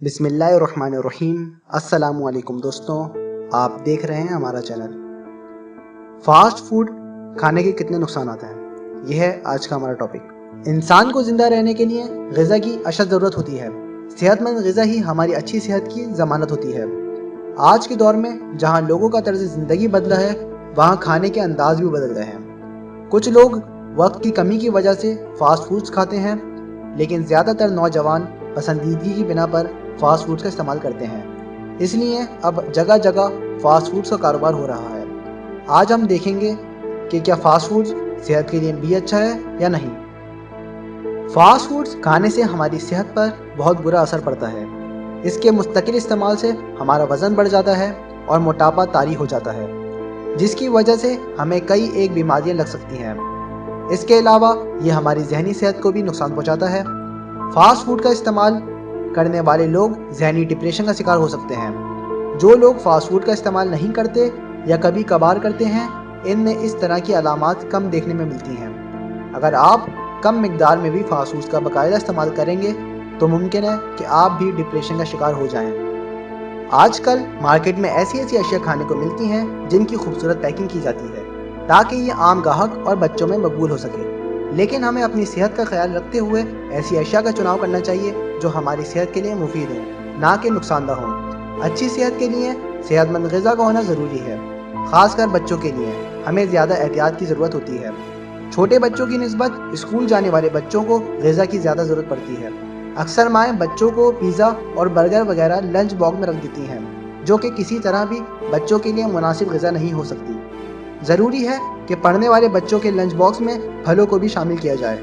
بسم اللہ الرحمن الرحیم۔ السلام علیکم دوستوں، آپ دیکھ رہے ہیں ہمارا چینل۔ فاسٹ فوڈ کھانے کے کتنے نقصانات ہیں، یہ ہے آج کا ہمارا ٹاپک۔ انسان کو زندہ رہنے کے لیے غذا کی اشد ضرورت ہوتی ہے۔ صحت مند غذا ہی ہماری اچھی صحت کی ضمانت ہوتی ہے۔ آج کے دور میں جہاں لوگوں کا طرز زندگی بدلا ہے، وہاں کھانے کے انداز بھی بدل گئے ہیں۔ کچھ لوگ وقت کی کمی کی وجہ سے فاسٹ فوڈز کھاتے ہیں، لیکن زیادہ تر نوجوان پسندیدگی کی بنا پر فاسٹ فوڈز کا استعمال کرتے ہیں۔ اس لیے اب جگہ جگہ فاسٹ فوڈز کا کاروبار ہو رہا ہے۔ آج ہم دیکھیں گے کہ کیا فاسٹ فوڈز صحت کے لیے بھی اچھا ہے یا نہیں۔ فاسٹ فوڈز کھانے سے ہماری صحت پر بہت برا اثر پڑتا ہے۔ اس کے مستقل استعمال سے ہمارا وزن بڑھ جاتا ہے اور موٹاپا طاری ہو جاتا ہے، جس کی وجہ سے ہمیں کئی ایک بیماریاں لگ سکتی ہیں۔ اس کے علاوہ یہ ہماری ذہنی صحت کو بھی نقصان پہنچاتا ہے۔ فاسٹ فوڈ کا استعمال کرنے والے لوگ ذہنی ڈپریشن کا شکار ہو سکتے ہیں۔ جو لوگ فاسٹ فوڈ کا استعمال نہیں کرتے یا کبھی کبھار کرتے ہیں، ان میں اس طرح کی علامات کم دیکھنے میں ملتی ہیں۔ اگر آپ کم مقدار میں بھی فاسٹ فوڈ کا باقاعدہ استعمال کریں گے تو ممکن ہے کہ آپ بھی ڈپریشن کا شکار ہو جائیں۔ آج کل مارکیٹ میں ایسی اشیاء کھانے کو ملتی ہیں جن کی خوبصورت پیکنگ کی جاتی ہے تاکہ یہ عام گاہک اور بچوں میں مقبول ہو سکے، لیکن ہمیں اپنی صحت کا خیال رکھتے ہوئے ایسی اشیاء کا چناؤ کرنا چاہیے جو ہماری صحت کے لیے مفید ہوں، نہ کہ نقصان دہ ہوں۔ اچھی صحت کے لیے صحت مند غذا کا ہونا ضروری ہے۔ خاص کر بچوں کے لیے ہمیں زیادہ احتیاط کی ضرورت ہوتی ہے۔ چھوٹے بچوں کی نسبت اسکول جانے والے بچوں کو غذا کی زیادہ ضرورت پڑتی ہے۔ اکثر مائیں بچوں کو پیزا اور برگر وغیرہ لنچ باکس میں رکھ دیتی ہیں، جو کہ کسی طرح بھی بچوں کے لیے مناسب غذا نہیں ہو سکتی۔ ضروری ہے کہ پڑھنے والے بچوں کے لنچ باکس میں پھلوں کو بھی شامل کیا جائے۔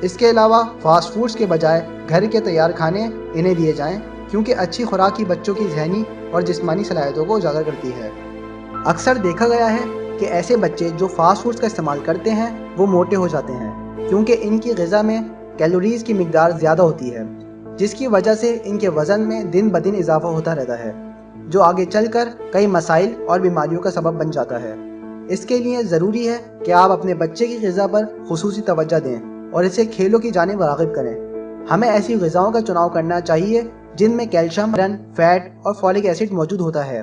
اس کے علاوہ فاسٹ فوڈز کے بجائے گھر کے تیار کھانے انہیں دیے جائیں، کیونکہ اچھی خوراک ہی بچوں کی ذہنی اور جسمانی صلاحیتوں کو اجاگر کرتی ہے۔ اکثر دیکھا گیا ہے کہ ایسے بچے جو فاسٹ فوڈز کا استعمال کرتے ہیں وہ موٹے ہو جاتے ہیں، کیونکہ ان کی غذا میں کیلوریز کی مقدار زیادہ ہوتی ہے، جس کی وجہ سے ان کے وزن میں دن بدن اضافہ ہوتا رہتا ہے، جو آگے چل کر کئی مسائل اور بیماریوں کا سبب بن جاتا ہے۔ اس کے لیے ضروری ہے کہ آپ اپنے بچے کی غذا پر خصوصی توجہ دیں اور اسے کھیلوں کی جانب راغب کریں۔ ہمیں ایسی غذاؤں کا چناؤ کرنا چاہیے جن میں کیلشیم، آئرن، فیٹ اور فولک ایسڈ موجود ہوتا ہے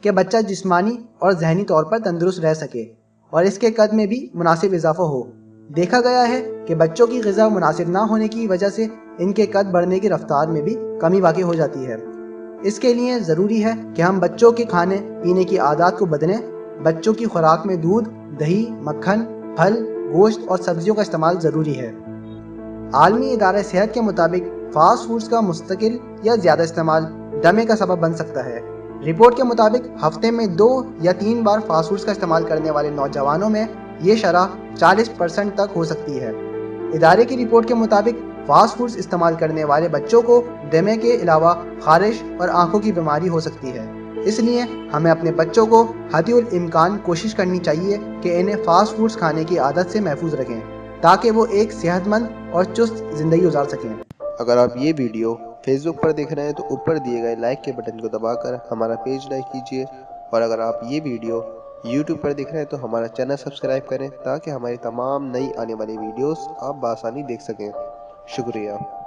کہ بچہ جسمانی اور ذہنی طور پر تندرست رہ سکے اور اس کے قد میں بھی مناسب اضافہ ہو۔ دیکھا گیا ہے کہ بچوں کی غذا مناسب نہ ہونے کی وجہ سے ان کے قد بڑھنے کی رفتار میں بھی کمی واقع ہو جاتی ہے۔ اس کے لیے ضروری ہے کہ ہم بچوں کے کھانے پینے کی عادات کو بدلیں۔ بچوں کی خوراک میں دودھ، دہی، مکھن، پھل، گوشت اور سبزیوں کا استعمال ضروری ہے۔ عالمی ادارہ صحت کے مطابق فاسٹ فوڈز کا مستقل یا زیادہ استعمال دمے کا سبب بن سکتا ہے۔ رپورٹ کے مطابق ہفتے میں 2 یا 3 بار فاسٹ فوڈز کا استعمال کرنے والے نوجوانوں میں یہ شرح 40% تک ہو سکتی ہے۔ ادارے کی رپورٹ کے مطابق فاسٹ فوڈز استعمال کرنے والے بچوں کو دمے کے علاوہ خارش اور آنکھوں کی بیماری ہو سکتی ہے۔ اس لیے ہمیں اپنے بچوں کو حد الامکان کوشش کرنی چاہیے کہ انہیں فاسٹ فوڈز کھانے کی عادت سے محفوظ رکھیں تاکہ وہ ایک صحت مند اور چست زندگی گزار سکیں۔ اگر آپ یہ ویڈیو فیس بک پر دیکھ رہے ہیں تو اوپر دیے گئے لائک کے بٹن کو دبا کر ہمارا پیج لائک کیجیے، اور اگر آپ یہ ویڈیو یوٹیوب پر دیکھ رہے ہیں تو ہمارا چینل سبسکرائب کریں تاکہ ہماری تمام نئی آنے والی ویڈیوز آپ بآسانی دیکھ سکیں۔ شکریہ۔